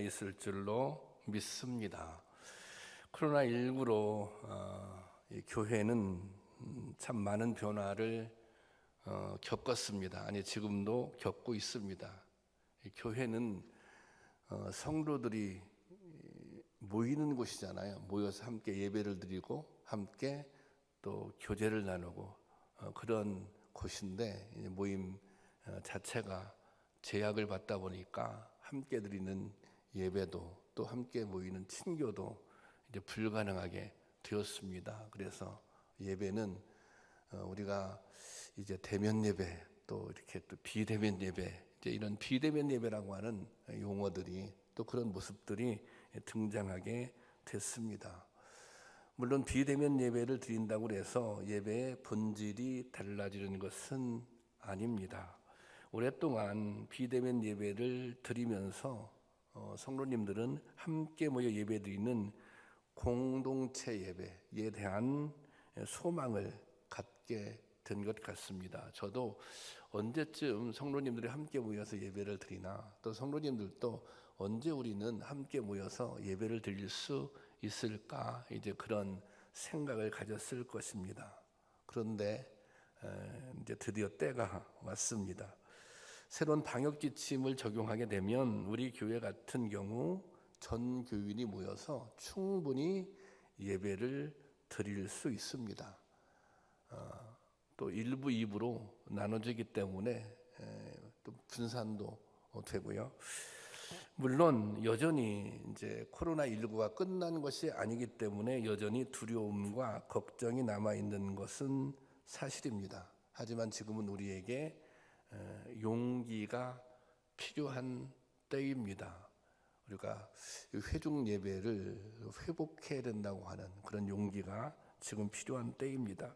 있을 줄로 믿습니다. 코로나19로 이 교회는 참 많은 변화를 겪었습니다. 아니 지금도 겪고 있습니다. 이 교회는 성도들이 모이는 곳이잖아요. 모여서 함께 예배를 드리고 함께 또 교제를 나누고 그런 곳인데 모임 자체가 제약을 받다 보니까 함께 드리는 예배도 또 함께 모이는 친교도 이제 불가능하게 되었습니다. 그래서 예배는 우리가 이제 대면 예배 또 이렇게 또 비대면 예배 이제 이런 비대면 예배라고 하는 용어들이 또 그런 모습들이 등장하게 됐습니다. 물론 비대면 예배를 드린다고 해서 예배의 본질이 달라지는 것은 아닙니다. 오랫동안 비대면 예배를 드리면서 성도님들은 함께 모여 예배드리는 공동체 예배에 대한 소망을 갖게 된 것 같습니다. 저도 언제쯤 성도님들이 함께 모여서 예배를 드리나, 또 성도님들도 언제 우리는 함께 모여서 예배를 드릴 수 있을까, 이제 그런 생각을 가졌을 것입니다. 그런데 이제 드디어 때가 왔습니다. 새로운 방역 지침을 적용하게 되면 우리 교회 같은 경우 전 교인이 모여서 충분히 예배를 드릴 수 있습니다. 또 1부, 2부로 나눠지기 때문에 또 분산도 되고요. 물론 여전히 이제 코로나19가 끝난 것이 아니기 때문에 여전히 두려움과 걱정이 남아 있는 것은 사실입니다. 하지만 지금은 우리에게 용기가 필요한 때입니다. 우리가 회중 예배를 회복해야 된다고 하는 그런 용기가 지금 필요한 때입니다.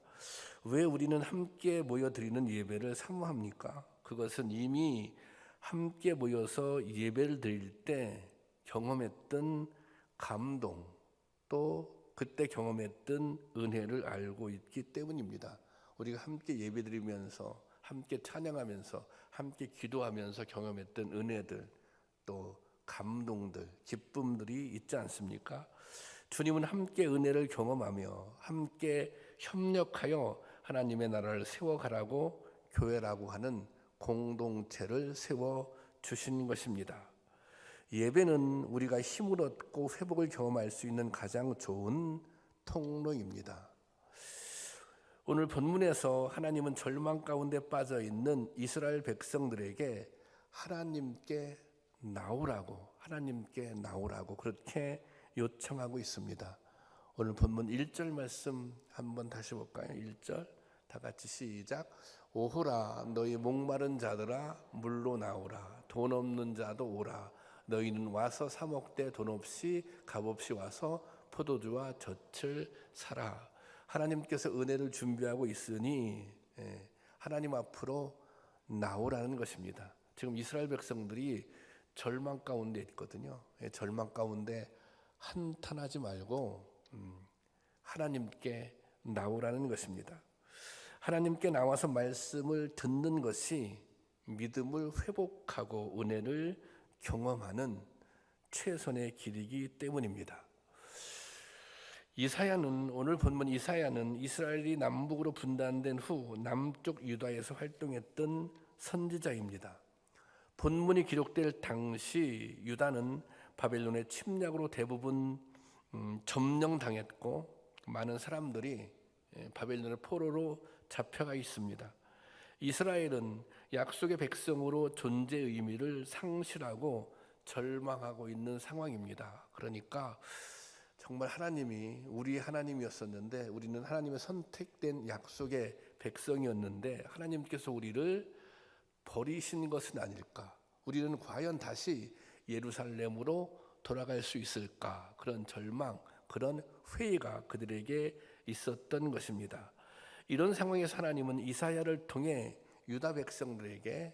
왜 우리는 함께 모여드리는 예배를 사모합니까? 그것은 이미 함께 모여서 예배를 드릴 때 경험했던 감동, 또 그때 경험했던 은혜를 알고 있기 때문입니다. 우리가 함께 예배드리면서 함께 찬양하면서 함께 기도하면서 경험했던 은혜들, 또 감동들, 기쁨들이 있지 않습니까? 주님은 함께 은혜를 경험하며 함께 협력하여 하나님의 나라를 세워가라고 교회라고 하는 공동체를 세워주신 것입니다. 예배는 우리가 힘을 얻고 회복을 경험할 수 있는 가장 좋은 통로입니다. 오늘 본문에서 하나님은 절망 가운데 빠져 있는 이스라엘 백성들에게 하나님께 나오라고 그렇게 요청하고 있습니다. 오늘 본문 1절 말씀 한번 다시 볼까요? 1절 다 같이 시작. 오호라 너희 목마른 자들아 물로 나오라. 돈 없는 자도 오라. 너희는 와서 사 먹되 돈 없이 값 없이 와서 포도주와 젖을 사라. 하나님께서 은혜를 준비하고 있으니 하나님 앞으로 나오라는 것입니다. 지금 이스라엘 백성들이 절망 가운데 있거든요. 절망 가운데 한탄하지 말고 하나님께 나오라는 것입니다. 하나님께 나와서 말씀을 듣는 것이 믿음을 회복하고 은혜를 경험하는 최선의 길이기 때문입니다. 오늘 본문 이사야는 이스라엘이 남북으로 분단된 후 남쪽 유다에서 활동했던 선지자입니다. 본문이 기록될 당시 유다는 바벨론의 침략으로 대부분 점령당했고 많은 사람들이 바벨론의 포로로 잡혀가 있습니다. 이스라엘은 약속의 백성으로 존재 의미를 상실하고 절망하고 있는 상황입니다. 그러니까 정말 하나님이 우리의 하나님이었었는데 우리는 하나님의 선택된 약속의 백성이었는데 하나님께서 우리를 버리신 것은 아닐까? 우리는 과연 다시 예루살렘으로 돌아갈 수 있을까? 그런 절망, 그런 회의가 그들에게 있었던 것입니다. 이런 상황에서 하나님은 이사야를 통해 유다 백성들에게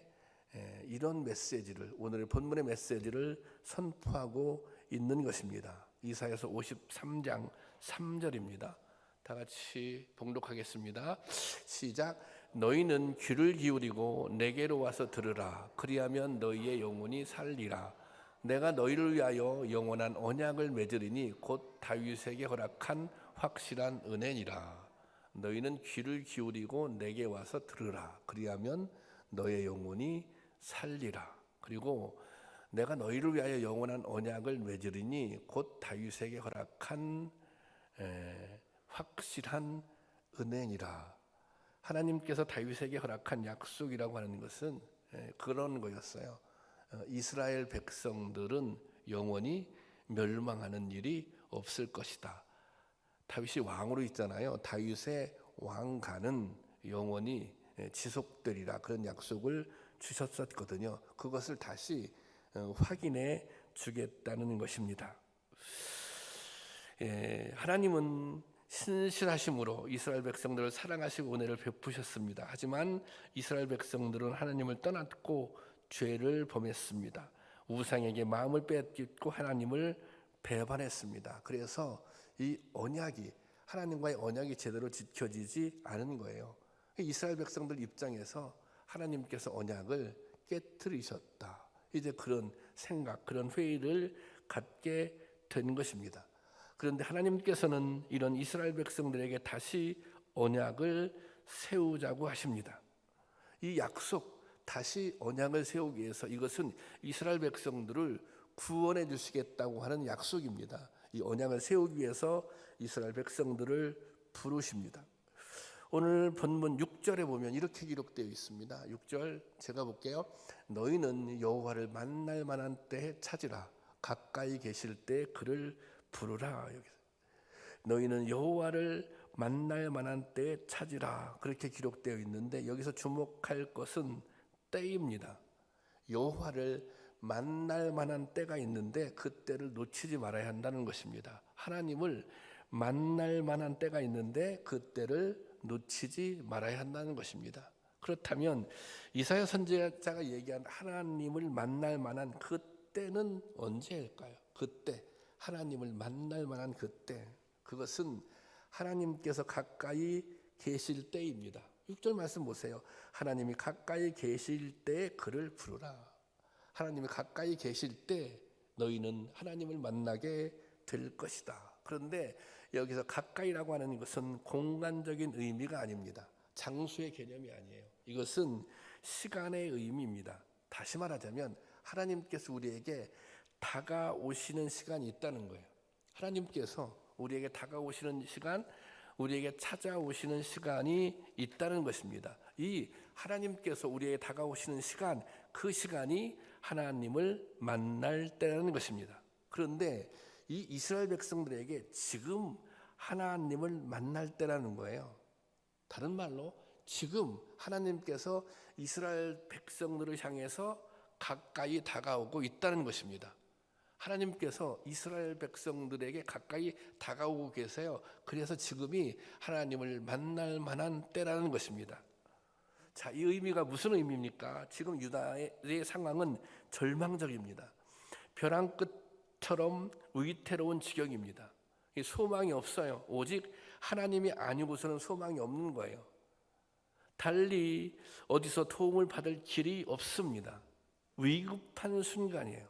이런 메시지를, 오늘 본문의 메시지를 선포하고 있는 것입니다. 이사야서 53장 3절입니다. 다 같이 봉독하겠습니다. 시작. 너희는 귀를 기울이고 내게로 와서 들으라. 그리하면 너희의 영혼이 살리라. 내가 너희를 위하여 영원한 언약을 맺으리니 곧 다윗에게 허락한 확실한 은혜니라. 너희는 귀를 기울이고 내게 와서 들으라. 그리하면 너의 영혼이 살리라. 그리고 내가 너희를 위하여 영원한 언약을 맺으리니 곧 다윗에게 허락한 확실한 은혜니라. 하나님께서 다윗에게 허락한 약속이라고 하는 것은 그런 거였어요. 이스라엘 백성들은 영원히 멸망하는 일이 없을 것이다. 다윗이 왕으로 있잖아요. 다윗의 왕가는 영원히 지속되리라, 그런 약속을 주셨었거든요. 그것을 다시 확인해 주겠다는 것입니다. 하나님은 신실하심으로 이스라엘 백성들을 사랑하시고 은혜를 베푸셨습니다. 하지만 이스라엘 백성들은 하나님을 떠났고 죄를 범했습니다. 우상에게 마음을 빼앗고 하나님을 배반했습니다. 그래서 이 언약이, 하나님과의 언약이 제대로 지켜지지 않은 거예요. 이스라엘 백성들 입장에서 하나님께서 언약을 깨트리셨다, 이제 그런 생각, 그런 회의를 갖게 된 것입니다. 그런데 하나님께서는 이런 이스라엘 백성들에게 다시 언약을 세우자고 하십니다. 이 약속, 다시 언약을 세우기 위해서, 이것은 이스라엘 백성들을 구원해 주시겠다고 하는 약속입니다. 이 언약을 세우기 위해서 이스라엘 백성들을 부르십니다. 오늘 본문 6절에 보면 이렇게 기록되어 있습니다. 6절 제가 볼게요. 너희는 여호와를 만날 만한 때에 찾으라. 가까이 계실 때 그를 부르라. 여기서 너희는 여호와를 만날 만한 때에 찾으라, 그렇게 기록되어 있는데, 여기서 주목할 것은 때입니다. 여호와를 만날 만한 때가 있는데 그 때를 놓치지 말아야 한다는 것입니다. 하나님을 만날 만한 때가 있는데 그 때를 놓치지 말아야 한다는 것입니다. 그렇다면 이사야 선지자가 얘기한 하나님을 만날 만한 그 때는 언제일까요? 그때, 하나님을 만날 만한 그때, 그것은 하나님께서 가까이 계실 때입니다. 6절 말씀 보세요. 하나님이 가까이 계실 때 그를 부르라. 하나님이 가까이 계실 때 너희는 하나님을 만나게 될 것이다. 그런데 여기서 가까이라고 하는 것은 공간적인 의미가 아닙니다. 장소의 개념이 아니에요. 이것은 시간의 의미입니다. 다시 말하자면 하나님께서 우리에게 다가오시는 시간이 있다는 거예요. 하나님께서 우리에게 다가오시는 시간, 우리에게 찾아오시는 시간이 있다는 것입니다. 이 하나님께서 우리에게 다가오시는 시간, 그 시간이 하나님을 만날 때라는 것입니다. 그런데 이 이스라엘 백성들에게 지금 하나님을 만날 때라는 거예요. 다른 말로 지금 하나님께서 이스라엘 백성들을 향해서 가까이 다가오고 있다는 것입니다. 하나님께서 이스라엘 백성들에게 가까이 다가오고 계세요. 그래서 지금이 하나님을 만날 만한 때라는 것입니다. 자, 이 의미가 무슨 의미입니까? 지금 유다의 상황은 절망적입니다. 벼랑 끝처럼 위태로운 지경입니다. 소망이 없어요. 오직 하나님이 아니고서는 소망이 없는 거예요. 달리 어디서 도움을 받을 길이 없습니다. 위급한 순간이에요.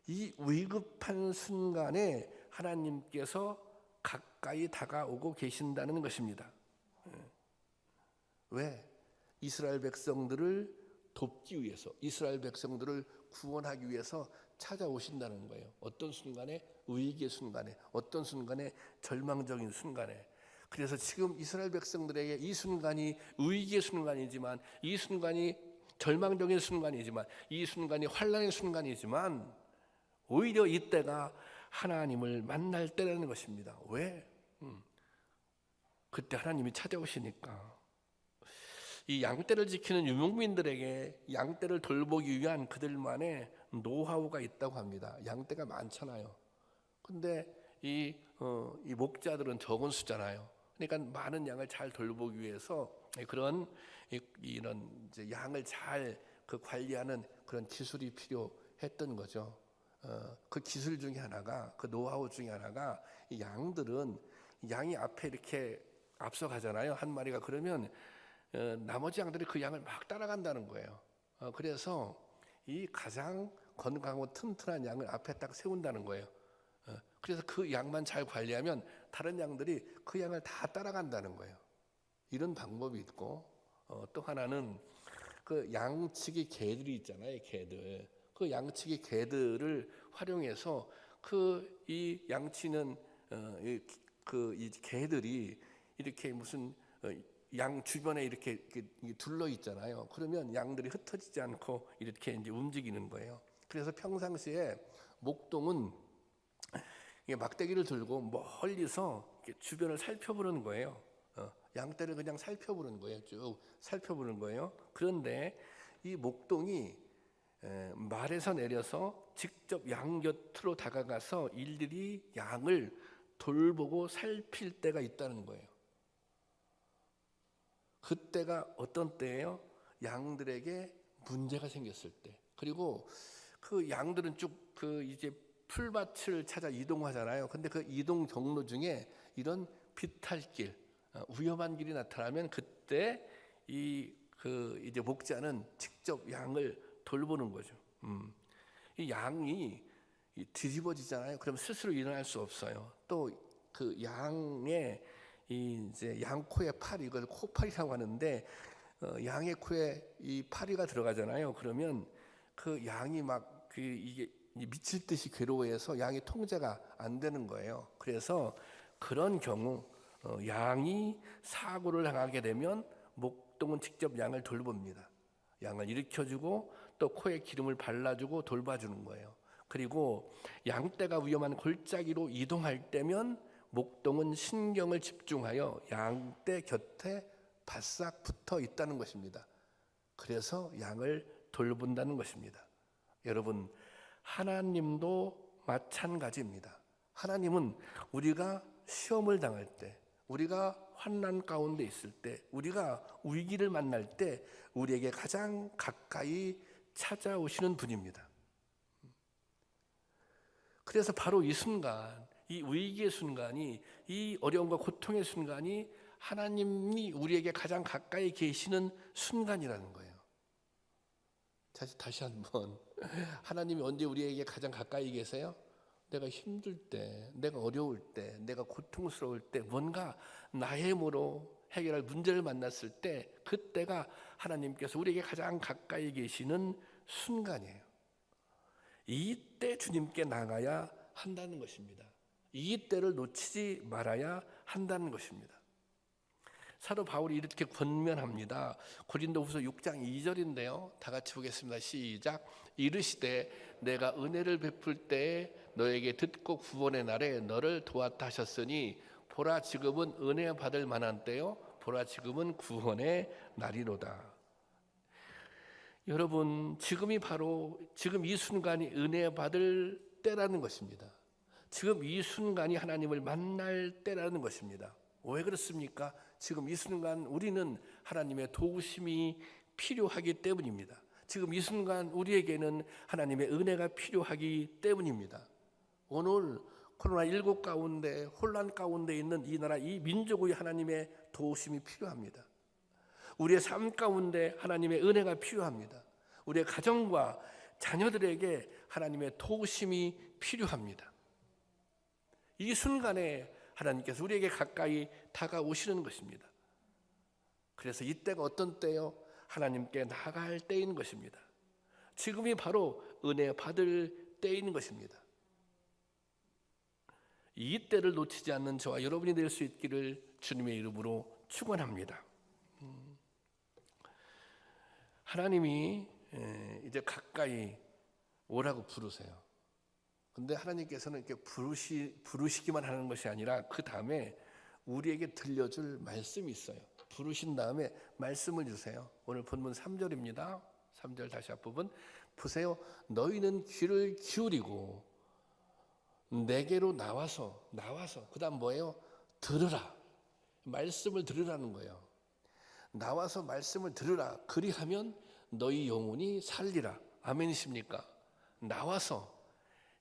이 위급한 순간에 하나님께서 가까이 다가오고 계신다는 것입니다. 왜? 이스라엘 백성들을 돕기 위해서, 이스라엘 백성들을 구원하기 위해서 찾아오신다는 거예요. 어떤 순간에? 위기의 순간에, 어떤 순간에? 절망적인 순간에. 그래서 지금 이스라엘 백성들에게 이 순간이 위기의 순간이지만, 이 순간이 절망적인 순간이지만, 이 순간이 환난의 순간이지만, 오히려 이때가 하나님을 만날 때라는 것입니다. 왜? 그때 하나님이 찾아오시니까. 이 양떼를 지키는 유목민들에게 양떼를 돌보기 위한 그들만의 노하우가 있다고 합니다. 양떼가 많잖아요. 근데 이 목자들은 적은 수잖아요. 그러니까 많은 양을 잘 돌보기 위해서 그런 이런 이제 양을 잘 관리하는 그런 기술이 필요했던 거죠. 그 기술 중에 하나가, 그 노하우 중에 하나가, 이 양들은 양이 앞에 이렇게 앞서가잖아요. 한 마리가. 그러면 나머지 양들이 그 양을 막 따라간다는 거예요. 그래서 이 가장 건강하고 튼튼한 양을 앞에 딱 세운다는 거예요. 그래서 그 양만 잘 관리하면 다른 양들이 그 양을 다 따라간다는 거예요. 이런 방법이 있고, 또 하나는 그 양치기 개들이 있잖아요. 개들. 그 양치기 개들을 활용해서 그 이 양치는 이 개들이 이렇게 무슨 양 주변에 이렇게 둘러 있잖아요. 그러면 양들이 흩어지지 않고 이렇게 이제 움직이는 거예요. 그래서 평상시에 목동은 막대기를 들고 멀리서 주변을 살펴보는 거예요. 양떼를 그냥 살펴보는 거예요. 쭉 살펴보는 거예요. 그런데 이 목동이 말에서 내려서 직접 양 곁으로 다가가서 일일이 양을 돌보고 살필 때가 있다는 거예요. 그때가 어떤 때예요? 양들에게 문제가 생겼을 때. 그리고 그 양들은 쭉 이제 풀밭을 찾아 이동하잖아요. 근데 그 이동 경로 중에 이런 비탈길, 위험한 길이 나타나면 그때 이제 목자는 직접 양을 돌보는 거죠. 이 양이 뒤집어지잖아요. 그럼 스스로 일어날 수 없어요. 또 그 양의 이제 양코의 파리, 이걸 코파리라고 하는데, 양의 코에 이 파리가 들어가잖아요. 그러면 그 양이 막 이게 미칠 듯이 괴로워해서 양이 통제가 안 되는 거예요. 그래서 그런 경우 양이 사고를 당하게 되면 목동은 직접 양을 돌봅니다. 양을 일으켜주고 또 코에 기름을 발라주고 돌봐주는 거예요. 그리고 양떼가 위험한 골짜기로 이동할 때면 목동은 신경을 집중하여 양떼 곁에 바싹 붙어 있다는 것입니다. 그래서 양을 돌본다는 것입니다. 여러분, 하나님도 마찬가지입니다. 하나님은 우리가 시험을 당할 때, 우리가 환난 가운데 있을 때, 우리가 위기를 만날 때 우리에게 가장 가까이 찾아오시는 분입니다. 그래서 바로 이 순간, 이 위기의 순간이, 이 어려움과 고통의 순간이 하나님이 우리에게 가장 가까이 계시는 순간이라는 거예요. 다시 한번, 하나님이 언제 우리에게 가장 가까이 계세요? 내가 힘들 때, 내가 어려울 때, 내가 고통스러울 때, 뭔가 나의 힘으로 해결할 문제를 만났을 때, 그때가 하나님께서 우리에게 가장 가까이 계시는 순간이에요. 이때 주님께 나가야 한다는 것입니다. 이 때를 놓치지 말아야 한다는 것입니다. 사도 바울이 이렇게 권면합니다. 고린도후서 6장 2절인데요. 다 같이 보겠습니다. 시작. 이르시되 내가 은혜를 베풀 때에 너에게 듣고 구원의 날에 너를 도왔다 하셨으니 보라 지금은 은혜 받을 만한 때요 보라 지금은 구원의 날이로다. 여러분, 지금이 바로 지금 이 순간이 은혜 받을 때라는 것입니다. 지금 이 순간이 하나님을 만날 때라는 것입니다. 왜 그렇습니까? 지금 이 순간 우리는 하나님의 도우심이 필요하기 때문입니다. 지금 이 순간 우리에게는 하나님의 은혜가 필요하기 때문입니다. 오늘 코로나19 가운데 혼란 가운데 있는 이 나라, 이 민족의 하나님의 도우심이 필요합니다. 우리의 삶 가운데 하나님의 은혜가 필요합니다. 우리의 가정과 자녀들에게 하나님의 도우심이 필요합니다. 이 순간에 하나님께서 우리에게 가까이 다가오시는 것입니다. 그래서 이때가 어떤 때요? 하나님께 나갈 때인 것입니다. 지금이 바로 은혜 받을 때인 것입니다. 이 때를 놓치지 않는 저와 여러분이 될 수 있기를 주님의 이름으로 축원합니다. 하나님이 이제 가까이 오라고 부르세요. 근데 하나님께서는 이렇게 부르시기만 하는 것이 아니라 그 다음에 우리에게 들려줄 말씀이 있어요. 부르신 다음에 말씀을 주세요. 오늘 본문 3절입니다. 3절 다시 앞부분 보세요. 너희는 귀를 기울이고 내게로 나와서 그 다음 뭐예요? 들으라. 말씀을 들으라는 거예요. 나와서 말씀을 들으라. 그리하면 너희 영혼이 살리라. 아멘이십니까? 나와서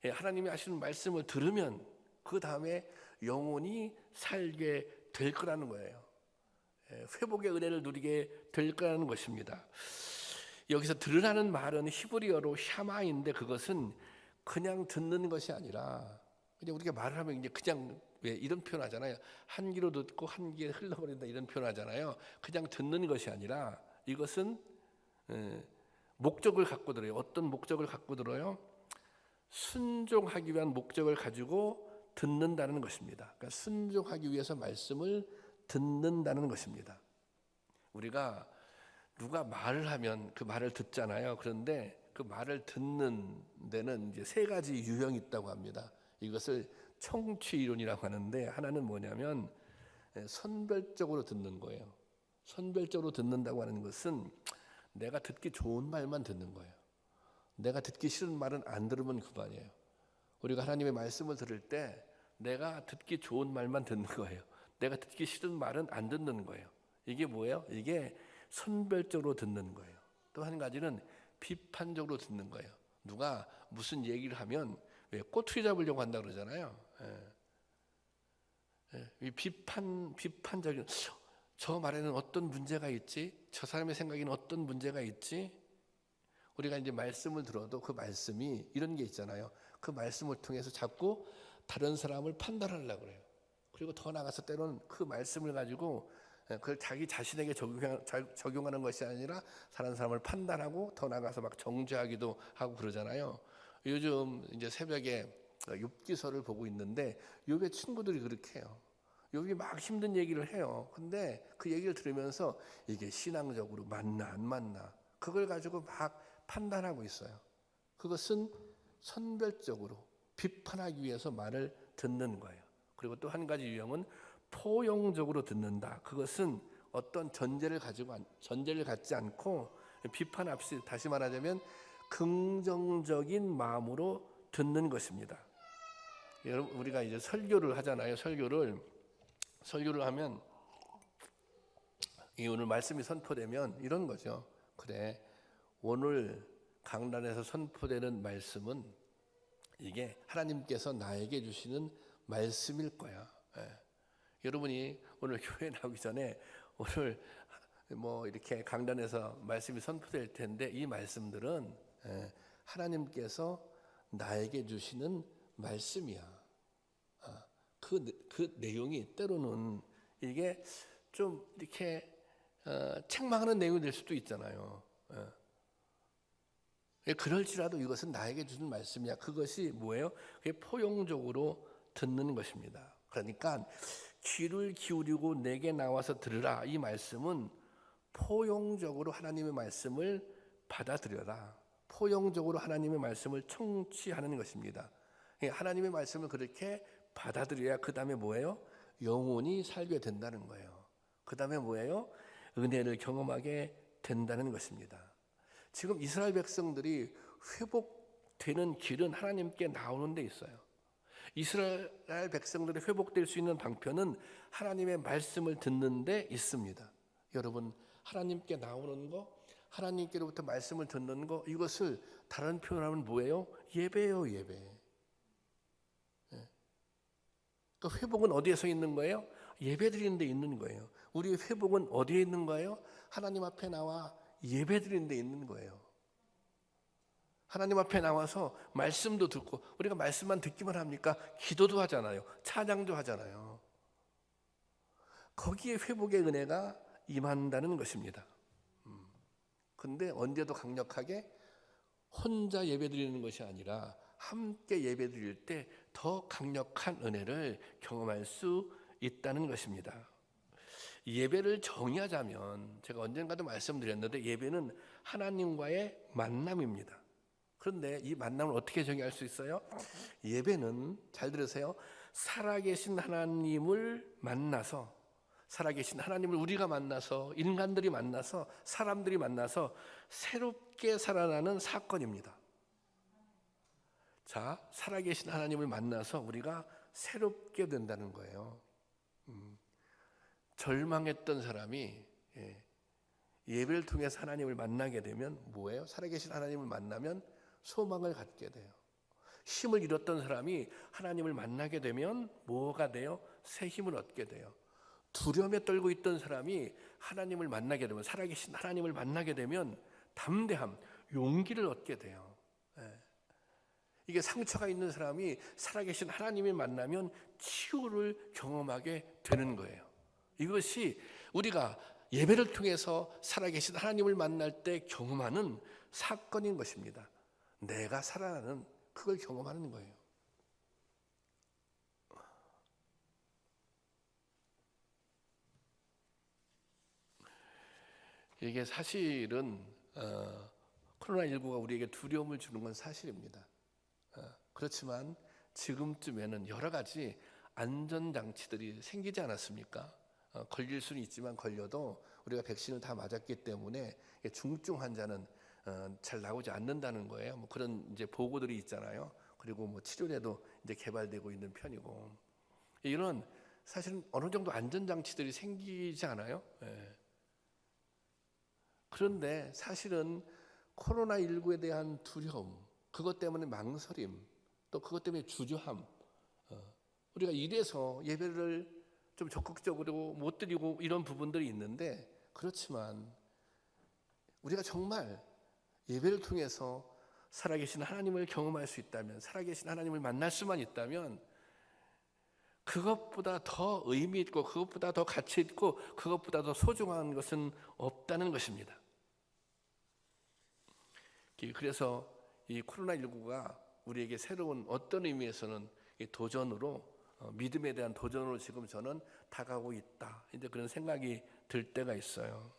하나님이 하시는 말씀을 들으면 그 다음에 영혼이 살게 될 거라는 거예요. 회복의 은혜를 누리게 될 거라는 것입니다. 여기서 들으라는 말은 히브리어로 샤마인데 그것은 그냥 듣는 것이 아니라 그냥 우리가 말을 하면 이제 그냥 왜 이런 표현 하잖아요. 한 귀로 듣고 한 귀에 흘러버린다 이런 표현 하잖아요. 그냥 듣는 것이 아니라 이것은 목적을 갖고 들어요. 어떤 목적을 갖고 들어요? 순종하기 위한 목적을 가지고 듣는다는 것입니다. 그러니까 순종하기 위해서 말씀을 듣는다는 것입니다. 우리가 누가 말을 하면 그 말을 듣잖아요. 그런데 그 말을 듣는 데는 이제 세 가지 유형이 있다고 합니다. 이것을 청취 이론이라고 하는데, 하나는 뭐냐면 선별적으로 듣는 거예요. 선별적으로 듣는다고 하는 것은 내가 듣기 좋은 말만 듣는 거예요. 내가 듣기 싫은 말은 안 들으면 그만이에요. 우리가 하나님의 말씀을 들을 때 내가 듣기 좋은 말만 듣는 거예요. 내가 듣기 싫은 말은 안 듣는 거예요. 이게 뭐예요? 이게 선별적으로 듣는 거예요. 또 한 가지는 비판적으로 듣는 거예요. 누가 무슨 얘기를 하면 왜 꼬투리 잡으려고 한다 그러잖아요. 이 비판적인, 저 말에는 어떤 문제가 있지? 저 사람의 생각에는 어떤 문제가 있지? 우리가 이제 말씀을 들어도 그 말씀이 이런 게 있잖아요. 그 말씀을 통해서 자꾸 다른 사람을 판단하려고 그래요. 그리고 더 나가서 때로는 그 말씀을 가지고 그걸 자기 자신에게 적용하는 것이 아니라 다른 사람을 판단하고 더 나가서 막 정죄하기도 하고 그러잖아요. 요즘 이제 새벽에 욥기서를 보고 있는데 욥의 친구들이 그렇게 해요. 욥이 막 힘든 얘기를 해요. 근데 그 얘기를 들으면서 이게 신앙적으로 맞나 안 맞나 그걸 가지고 막 판단하고 있어요. 그것은 선별적으로 비판하기 위해서 말을 듣는 거예요. 그리고 또 한 가지 유형은 포용적으로 듣는다. 그것은 어떤 전제를 갖지 않고 비판 없이, 다시 말하자면 긍정적인 마음으로 듣는 것입니다. 여러분, 우리가 이제 설교를 하잖아요. 설교를 하면 오늘 말씀이 선포되면 이런 거죠. 그래, 오늘 강단에서 선포되는 말씀은 이게 하나님께서 나에게 주시는 말씀일 거야. 여러분이 오늘 교회 나오기 전에 오늘 뭐 이렇게 강단에서 말씀이 선포될 텐데 이 말씀들은 하나님께서 나에게 주시는 말씀이야. 그 내용이 때로는 이게 좀 이렇게 책망하는 내용이 될 수도 있잖아요. 그럴지라도 이것은 나에게 주는 말씀이야. 그것이 뭐예요? 그게 포용적으로 듣는 것입니다. 그러니까 귀를 기울이고 내게 나와서 들으라. 이 말씀은 포용적으로 하나님의 말씀을 받아들여라. 포용적으로 하나님의 말씀을 청취하는 것입니다. 하나님의 말씀을 그렇게 받아들여야 그 다음에 뭐예요? 영혼이 살게 된다는 거예요. 그 다음에 뭐예요? 은혜를 경험하게 된다는 것입니다. 지금 이스라엘 백성들이 회복되는 길은 하나님께 나오는 데 있어요. 이스라엘 백성들이 회복될 수 있는 방편은 하나님의 말씀을 듣는 데 있습니다. 여러분, 하나님께 나오는 거, 하나님께로부터 말씀을 듣는 거, 이것을 다른 표현하면 뭐예요? 예배예요, 예배. 그 회복은 어디에서 있는 거예요? 예배드리는 데 있는 거예요. 우리의 회복은 어디에 있는 거예요? 하나님 앞에 나와 예배드리는 데 있는 거예요. 하나님 앞에 나와서 말씀도 듣고, 우리가 말씀만 듣기만 합니까? 기도도 하잖아요. 찬양도 하잖아요. 거기에 회복의 은혜가 임한다는 것입니다. 근데 언제도 강력하게 혼자 예배드리는 것이 아니라 함께 예배드릴 때 더 강력한 은혜를 경험할 수 있다는 것입니다. 예배를 정의하자면, 제가 언젠가도 말씀드렸는데 예배는 하나님과의 만남입니다. 그런데 이 만남을 어떻게 정의할 수 있어요? 예배는, 잘 들으세요, 살아계신 하나님을 만나서, 살아계신 하나님을 우리가 만나서, 인간들이 만나서, 사람들이 만나서 새롭게 살아나는 사건입니다. 자, 살아계신 하나님을 만나서 우리가 새롭게 된다는 거예요. 절망했던 사람이 예배를 통해서 하나님을 만나게 되면 뭐예요? 살아계신 하나님을 만나면 소망을 갖게 돼요. 힘을 잃었던 사람이 하나님을 만나게 되면 뭐가 돼요? 새 힘을 얻게 돼요. 두려움에 떨고 있던 사람이 하나님을 만나게 되면, 살아계신 하나님을 만나게 되면 담대함, 용기를 얻게 돼요. 예. 이게 상처가 있는 사람이 살아계신 하나님을 만나면 치유를 경험하게 되는 거예요. 이것이 우리가 예배를 통해서 살아계신 하나님을 만날 때 경험하는 사건인 것입니다. 내가 살아나는 그걸 경험하는 거예요. 이게 사실은 코로나19가 우리에게 두려움을 주는 건 사실입니다. 그렇지만 지금쯤에는 여러 가지 안전장치들이 생기지 않았습니까? 걸릴 수는 있지만 걸려도 우리가 백신을 다 맞았기 때문에 중증 환자는 잘 나오지 않는다는 거예요. 뭐 그런 이제 보고들이 있잖아요. 그리고 뭐 치료제도 이제 개발되고 있는 편이고, 이런 사실은 어느 정도 안전장치들이 생기지 않아요? 예. 그런데 사실은 코로나19에 대한 두려움, 그것 때문에 망설임, 또 그것 때문에 주저함, 우리가 이래서 예배를 좀 적극적으로 못 드리고 이런 부분들이 있는데, 그렇지만 우리가 정말 예배를 통해서 살아계신 하나님을 경험할 수 있다면, 살아계신 하나님을 만날 수만 있다면 그것보다 더 의미 있고 그것보다 더 가치 있고 그것보다 더 소중한 것은 없다는 것입니다. 그래서 이 코로나19가 우리에게 새로운 어떤 의미에서는 도전으로, 믿음에 대한 도전으로 지금 저는 다가오고 있다, 이제 그런 생각이 들 때가 있어요.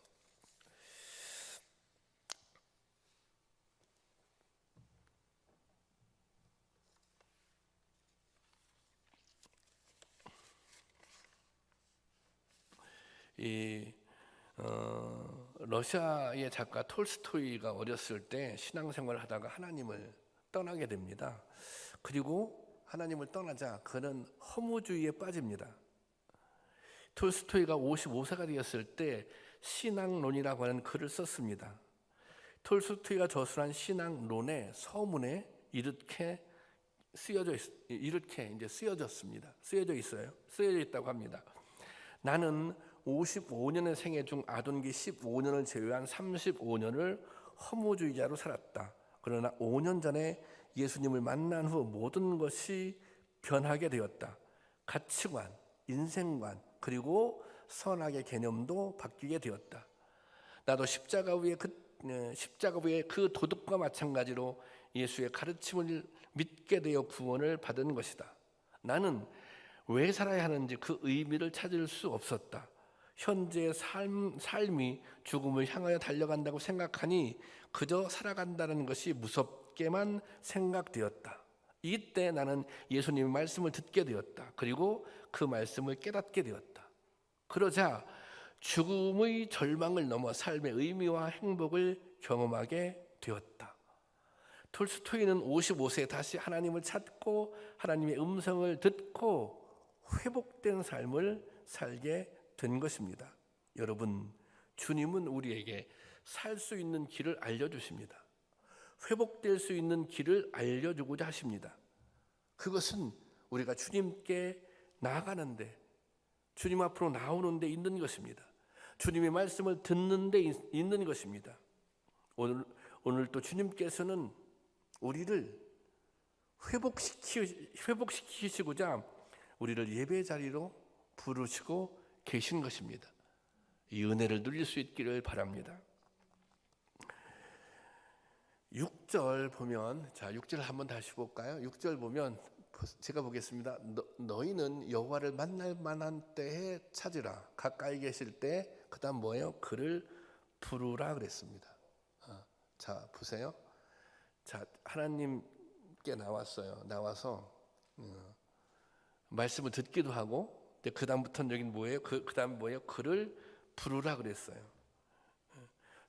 러시아의 작가 톨스토이가 어렸을 때 신앙생활을 하다가 하나님을 떠나게 됩니다. 그리고 하나님을 떠나자 그는 허무주의에 빠집니다. 톨스토이가 55세가 되었을 때 신앙론이라고 하는 글을 썼습니다. 톨스토이가 저술한 신앙론의 서문에 이렇게 쓰여져 있다고 합니다. 나는 55년의 생애 중 아둔기 15년을 제외한 35년을 허무주의자로 살았다. 그러나 5년 전에 예수님을 만난 후 모든 것이 변하게 되었다. 가치관, 인생관, 그리고 선악의 개념도 바뀌게 되었다. 나도 십자가 위에 그 도둑과 마찬가지로 예수의 가르침을 믿게 되어 구원을 받은 것이다. 나는 왜 살아야 하는지 그 의미를 찾을 수 없었다. 현재의 삶이 죽음을 향하여 달려간다고 생각하니 그저 살아간다는 것이 무섭게만 생각되었다. 이때 나는 예수님의 말씀을 듣게 되었다. 그리고 그 말씀을 깨닫게 되었다. 그러자 죽음의 절망을 넘어 삶의 의미와 행복을 경험하게 되었다. 톨스토이는 55세에 다시 하나님을 찾고 하나님의 음성을 듣고 회복된 삶을 살게 된 것입니다. 여러분, 주님은 우리에게 살 수 있는 길을 알려주십니다. 회복될 수 있는 길을 알려주고자 하십니다. 그것은 우리가 주님께 나아가는데, 주님 앞으로 나오는 데 있는 것입니다. 주님의 말씀을 듣는 데 있는 것입니다. 오늘 또 주님께서는 우리를 회복시키시고자 우리를 예배 자리로 부르시고 계신 것입니다. 이 은혜를 누릴 수 있기를 바랍니다. 6절 보면, 자 6절 한번 다시 볼까요? 6절 보면 제가 보겠습니다. 너희는 여호와를 만날 만한 때에 찾으라. 가까이 계실 때, 그 다음 뭐예요? 그를 부르라 그랬습니다. 자 보세요. 자 하나님께 나와서 말씀을 듣기도 하고, 그 다음부터는 여긴 뭐예요? 그 다음 뭐예요? 그를 부르라 그랬어요.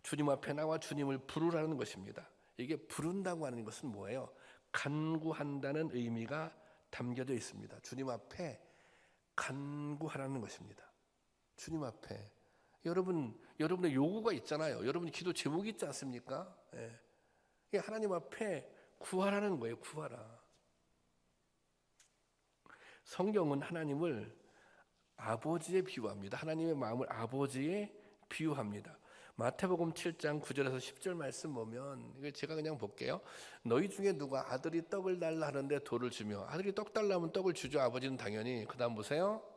주님 앞에 나와 주님을 부르라는 것입니다. 이게 부른다고 하는 것은 뭐예요? 간구한다는 의미가 담겨져 있습니다. 주님 앞에 간구하라는 것입니다. 주님 앞에 여러분의 요구가 있잖아요. 여러분 기도 제목이 있지 않습니까? 예. 하나님 앞에 구하라는 거예요. 구하라. 성경은 하나님을 아버지에 비유합니다. 하나님의 마음을 아버지에 비유합니다. 마태복음 7장 9절에서 10절 말씀 보면, 이거 제가 그냥 볼게요. 너희 중에 누가 아들이 떡을 달라 하는데 돌을 주며, 아들이 떡 달라면 떡을 주죠. 아버지는 당연히. 그 다음 보세요.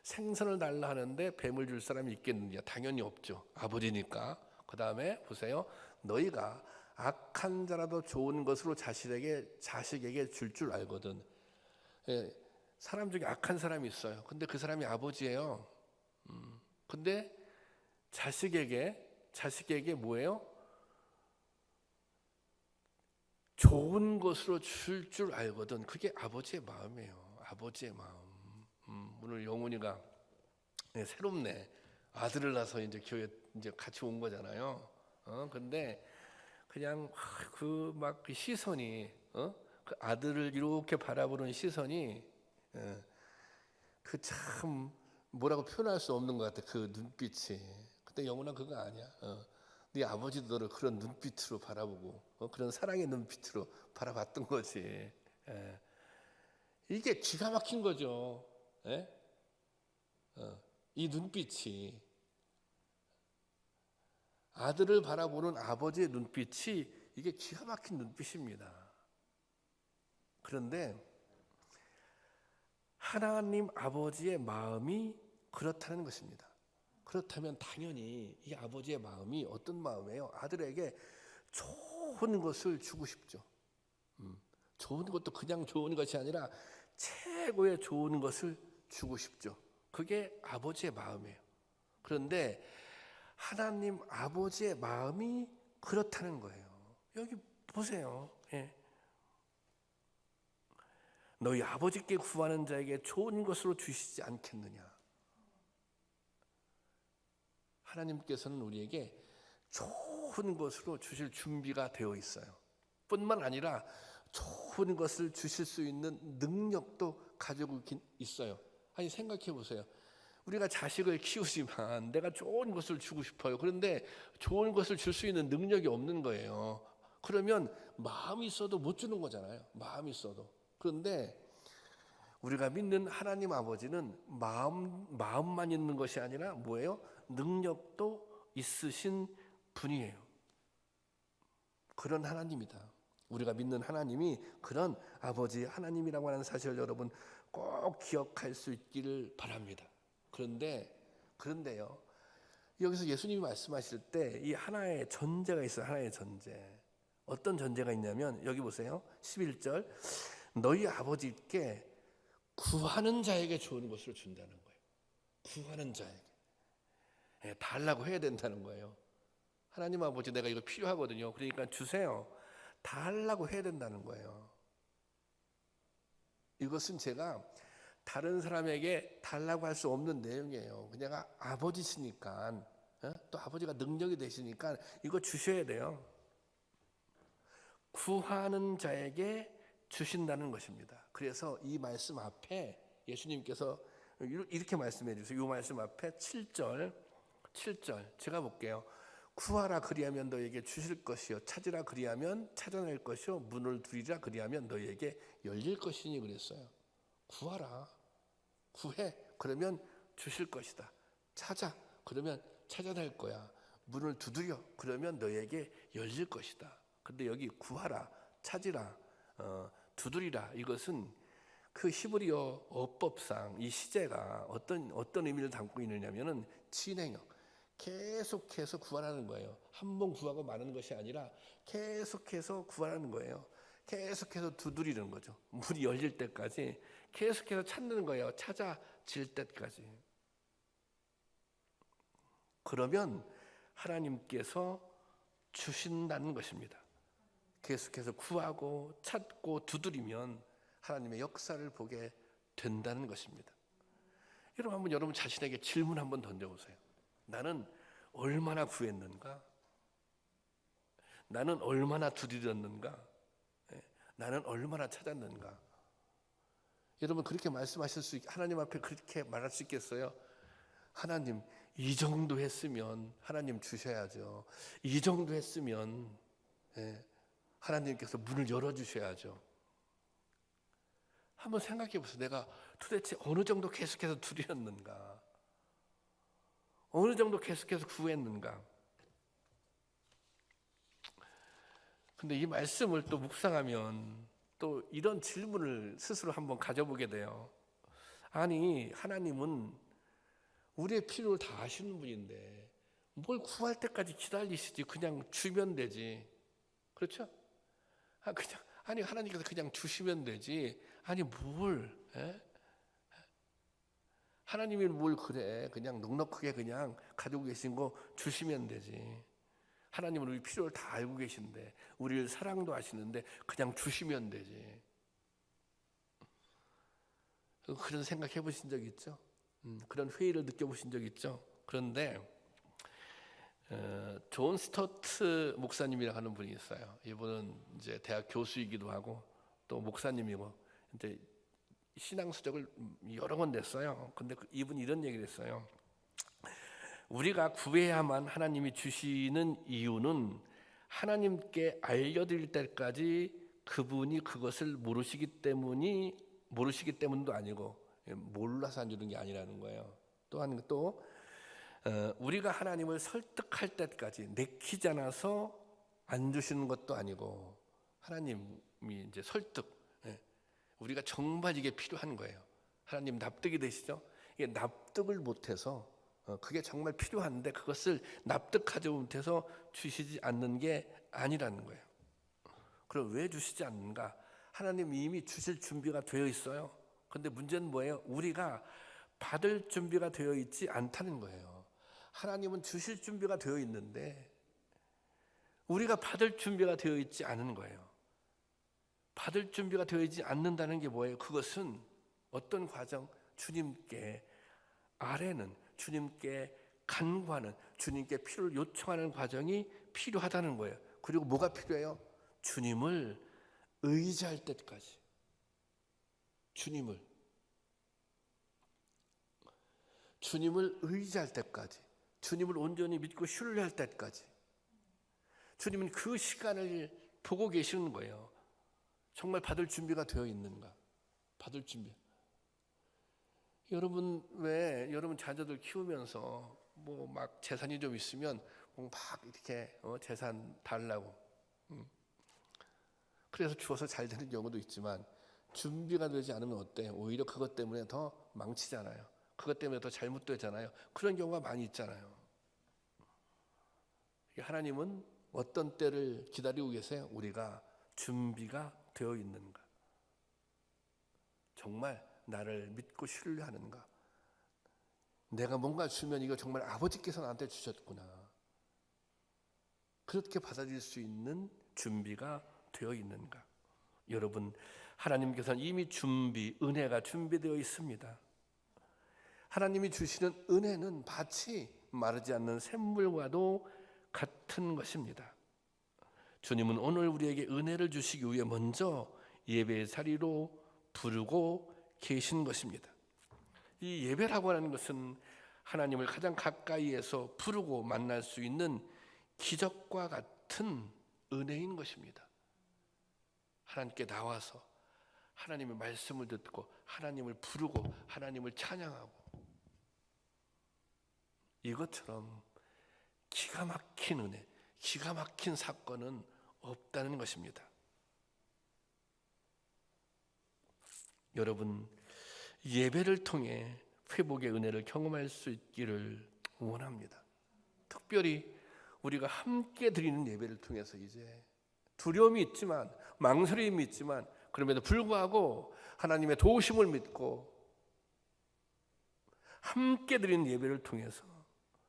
생선을 달라 하는데 뱀을 줄 사람이 있겠느냐? 당연히 없죠. 아버지니까. 그 다음에 보세요. 너희가 악한 자라도 좋은 것으로 자식에게 줄 알거든. 예, 사람 중에 악한 사람이 있어요. 근데 그 사람이 아버지예요. 근데 자식에게 뭐예요? 좋은 것으로 줄 알거든. 그게 아버지의 마음이에요. 아버지의 마음. 오늘 영훈이가 새롭네. 아들을 낳아서 이제 교회 이제 같이 온 거잖아요. 근데 그냥 그 시선이, 그 아들을 이렇게 바라보는 시선이, 그 참 뭐라고 표현할 수 없는 것 같아. 그 눈빛이. 근데 영훈아 그거 아니야. 네 아버지도 너를 그런 눈빛으로 바라보고, 그런 사랑의 눈빛으로 바라봤던 거지. 이게 기가 막힌 거죠. 이 눈빛이, 아들을 바라보는 아버지의 눈빛이, 이게 기가 막힌 눈빛입니다. 그런데 하나님 아버지의 마음이 그렇다는 것입니다. 그렇다면 당연히 이 아버지의 마음이 어떤 마음이에요? 아들에게 좋은 것을 주고 싶죠. 좋은 것도 그냥 좋은 것이 아니라 최고의 좋은 것을 주고 싶죠. 그게 아버지의 마음이에요. 그런데 하나님 아버지의 마음이 그렇다는 거예요. 여기 보세요. 너희 아버지께 구하는 자에게 좋은 것으로 주시지 않겠느냐. 하나님께서는 우리에게 좋은 것으로 주실 준비가 되어 있어요. 뿐만 아니라 좋은 것을 주실 수 있는 능력도 가지고 있어요. 아니 생각해 보세요. 우리가 자식을 키우지만 내가 좋은 것을 주고 싶어요. 그런데 좋은 것을 줄 수 있는 능력이 없는 거예요. 그러면 마음이 있어도 못 주는 거잖아요. 마음이 있어도. 그런데 우리가 믿는 하나님 아버지는 마음만 있는 것이 아니라 뭐예요? 능력도 있으신 분이에요. 그런 하나님이다. 우리가 믿는 하나님이 그런 아버지 하나님이라고 하는 사실을 여러분 꼭 기억할 수 있기를 바랍니다. 그런데요, 여기서 예수님이 말씀하실 때 이 하나의 전제가 있어요. 하나의 전제. 어떤 전제가 있냐면 여기 보세요. 11절. 너희 아버지께 구하는 자에게 좋은 것을 준다는 거예요. 구하는 자에게. 달라고 해야 된다는 거예요. 하나님 아버지 내가 이거 필요하거든요. 그러니까 주세요. 달라고 해야 된다는 거예요. 이것은 제가 다른 사람에게 달라고 할 수 없는 내용이에요. 그냥 아버지시니까, 또 아버지가 능력이 되시니까 이거 주셔야 돼요. 구하는 자에게 주신다는 것입니다. 그래서 이 말씀 앞에 예수님께서 이렇게 말씀해 주세요. 이 말씀 앞에 7절 제가 볼게요. 구하라 그리하면 너에게 주실 것이요 찾으라 그리하면 찾아낼 것이요 문을 두리라 그리하면 너에게 열릴 것이니 그랬어요. 구하라, 구해 그러면 주실 것이다. 찾아 그러면 찾아낼 거야. 문을 두드려 그러면 너에게 열릴 것이다. 근데 여기 구하라, 찾으라, 두드리라, 이것은 그 히브리어 어법상 이 시제가 어떤 의미를 담고 있느냐면은 진행형, 계속해서 구하라는 거예요. 한 번 구하고 마는 것이 아니라 계속해서 구하라는 거예요. 계속해서 두드리는 거죠. 문이 열릴 때까지 계속해서 찾는 거예요. 찾아질 때까지. 그러면 하나님께서 주신다는 것입니다. 계속해서 구하고 찾고 두드리면 하나님의 역사를 보게 된다는 것입니다. 여러분 자신에게 질문 한번 던져보세요. 나는 얼마나 구했는가? 나는 얼마나 두드렸는가? 나는 얼마나 찾았는가? 여러분 그렇게 말씀하실 하나님 앞에 그렇게 말할 수 있겠어요? 하나님 이 정도 했으면 하나님 주셔야죠. 이 정도 했으면 하나님께서 문을 열어주셔야죠. 한번 생각해 보세요. 내가 도대체 어느 정도 계속해서 두드렸는가? 어느 정도 계속해서 구했는가? 근데 이 말씀을 또 묵상하면 또 이런 질문을 스스로 한번 가져보게 돼요. 아니, 하나님은 우리의 필요를 다 아시는 분인데 뭘 구할 때까지 기다리시지? 그냥 주면 되지. 그렇죠? 아니 하나님께서 그냥 주시면 되지. 아니 뭘? 에? 하나님이 뭘 그래? 그냥 넉넉하게 그냥 가지고 계신 거 주시면 되지. 하나님은 우리 필요를 다 알고 계신데, 우리를 사랑도 하시는데 그냥 주시면 되지. 그런 생각 해보신 적 있죠? 그런 회의를 느껴보신 적 있죠? 그런데 존 스토트 목사님이라고 하는 분이 있어요. 이분은 이제 대학 교수이기도 하고 또 목사님이고 이제 신앙 서적을 여러 권 냈어요. 근데 이분이 이런 얘기를 했어요. 우리가 구해야만 하나님이 주시는 이유는 하나님께 알려드릴 때까지 그분이 그것을 모르시기 때문도 아니고 몰라서 안 주는 게 아니라는 거예요. 또 우리가 하나님을 설득할 때까지 내키지 않아서 안 주시는 것도 아니고 하나님이 이제 우리가 정말 이게 필요한 거예요. 하나님 납득이 되시죠? 이게 납득을 못해서 그게 정말 필요한데 그것을 납득하지 못해서 주시지 않는 게 아니라는 거예요. 그럼 왜 주시지 않는가? 하나님 이미 주실 준비가 되어 있어요. 근데 문제는 뭐예요? 우리가 받을 준비가 되어 있지 않다는 거예요. 하나님은 주실 준비가 되어 있는데 우리가 받을 준비가 되어 있지 않은 거예요. 받을 준비가 되어 있지 않는다는 게 뭐예요? 그것은 어떤 과정? 주님께 아뢰는, 주님께 간구하는, 주님께 필요를 요청하는 과정이 필요하다는 거예요. 그리고 뭐가 필요해요? 주님을 의지할 때까지. 주님을 의지할 때까지, 주님을 온전히 믿고 신뢰할 때까지. 주님은 그 시간을 보고 계시는 거예요. 정말 받을 준비가 되어 있는가? 받을 준비. 여러분 자녀들 키우면서 뭐 막 재산이 좀 있으면 막 이렇게 재산 달라고. 그래서 주어서 잘 되는 경우도 있지만 준비가 되지 않으면 어때? 오히려 그것 때문에 더 망치잖아요. 그것 때문에 더 잘못되잖아요. 그런 경우가 많이 있잖아요. 하나님은 어떤 때를 기다리고 계세요? 우리가 준비가 되어 있는가? 정말 나를 믿고 신뢰하는가? 내가 뭔가 주면 이거 정말 아버지께서 나한테 주셨구나. 그렇게 받아들일 수 있는 준비가 되어 있는가? 여러분, 하나님께서는 이미 은혜가 준비되어 있습니다. 하나님이 주시는 은혜는 마치 마르지 않는 샘물과도 같은 것입니다. 주님은 오늘 우리에게 은혜를 주시기 위해 먼저 예배의 자리로 부르고 계신 것입니다. 이 예배라고 하는 것은 하나님을 가장 가까이에서 부르고 만날 수 있는 기적과 같은 은혜인 것입니다. 하나님께 나와서 하나님의 말씀을 듣고 하나님을 부르고 하나님을 찬양하고, 이것처럼 기가 막힌 은혜, 기가 막힌 사건은 없다는 것입니다. 여러분, 예배를 통해 회복의 은혜를 경험할 수 있기를 원합니다. 특별히 우리가 함께 드리는 예배를 통해서 이제 두려움이 있지만, 망설임이 있지만, 그럼에도 불구하고 하나님의 도우심을 믿고 함께 드리는 예배를 통해서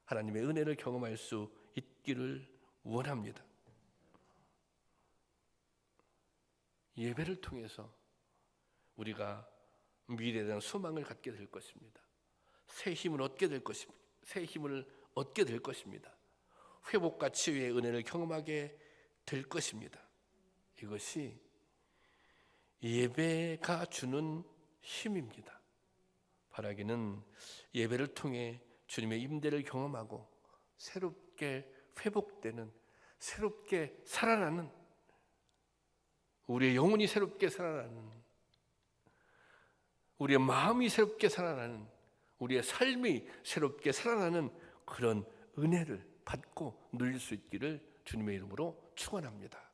하나님의 은혜를 경험할 수 있기를 원합니다. 예배를 통해서 우리가 미래에 대한 소망을 갖게 될 것입니다. 새 힘을 얻게 될 것입니다. 회복과 치유의 은혜를 경험하게 될 것입니다. 이것이 예배가 주는 힘입니다. 바라기는 예배를 통해 주님의 임재를 경험하고 새롭게 회복되는, 새롭게 살아나는, 우리의 영혼이 새롭게 살아나는, 우리의 마음이 새롭게 살아나는, 우리의 삶이 새롭게 살아나는 그런 은혜를 받고 누릴 수 있기를 주님의 이름으로 축원합니다.